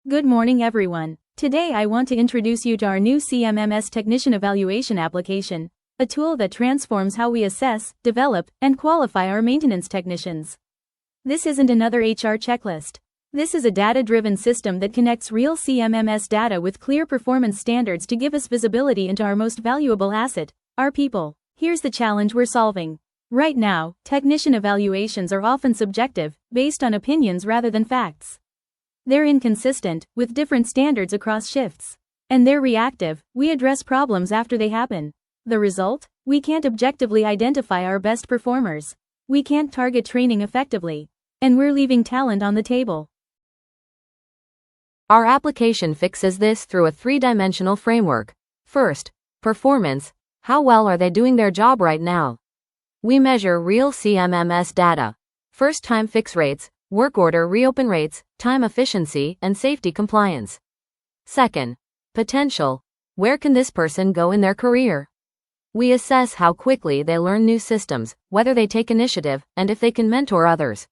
Good morning everyone. Today I want to introduce you to our new CMMS Technician Evaluation application, a tool that transforms how we assess, develop, and qualify our maintenance technicians. This isn't another HR checklist. This is a data-driven system that connects real CMMS data with clear performance standards to give us visibility into our most valuable asset, our people. Here's the challenge we're solving. Right now, technician evaluations are often subjective, based on opinions rather than facts. They're inconsistent, with different standards across shifts. And they're reactive, we address problems after they happen. The result? We can't objectively identify our best performers. We can't target training effectively. And we're leaving talent on the table. Our application fixes this through a three-dimensional framework. First, performance. How well are they doing their job right now? We measure real CMMS data. First-time fix rates, work order reopen rates, time efficiency, and safety compliance. Second, potential. Where can this person go in their career? We assess how quickly they learn new systems, whether they take initiative, and if they can mentor others.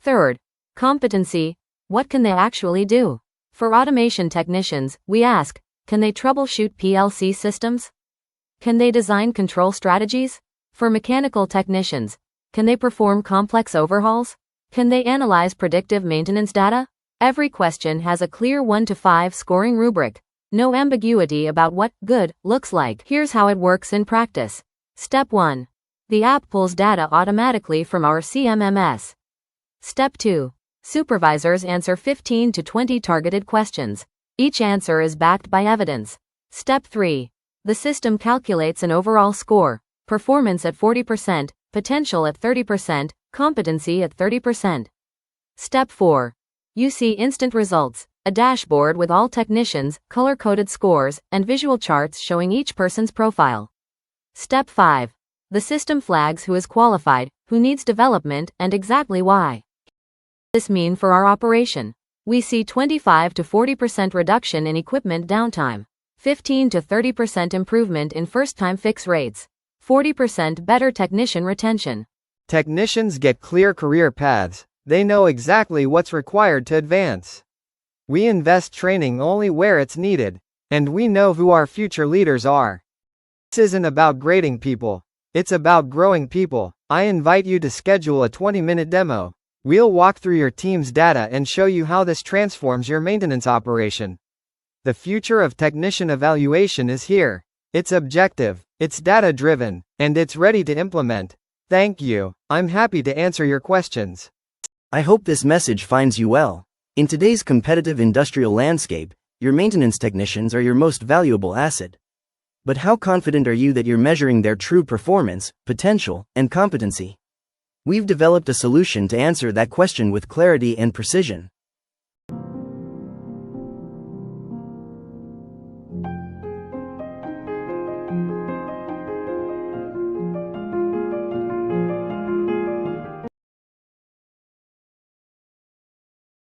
Third, competency. What can they actually do? For automation technicians, we ask, can they troubleshoot PLC systems? Can they design control strategies? For mechanical technicians, can they perform complex overhauls? Can they analyze predictive maintenance data? Every question has a clear 1 to 5 scoring rubric. No ambiguity about what good looks like. Here's how it works in practice. Step 1. The app pulls data automatically from our CMMS. Step 2. Supervisors answer 15 to 20 targeted questions. Each answer is backed by evidence. Step 3. The system calculates an overall score. Performance at 40%, potential at 30%, competency at 30%. Step 4. You see instant results, a dashboard with all technicians, color-coded scores, and visual charts showing each person's profile. Step 5. The system flags who is qualified, who needs development, and exactly why. What does this mean for our operation? We see 25 to 40% reduction in equipment downtime, 15 to 30% improvement in first-time fix rates, 40% better technician retention. Technicians get clear career paths. They know exactly what's required to advance. We invest training only where it's needed, and we know who our future leaders are. This isn't about grading people. It's about growing people. I invite you to schedule a 20-minute demo. We'll walk through your team's data and show you how this transforms your maintenance operation. The future of technician evaluation is here. It's objective, it's data-driven, and it's ready to implement. Thank you. I'm happy to answer your questions. I hope this message finds you well. In today's competitive industrial landscape, your maintenance technicians are your most valuable asset. But how confident are you that you're measuring their true performance, potential, and competency? We've developed a solution to answer that question with clarity and precision.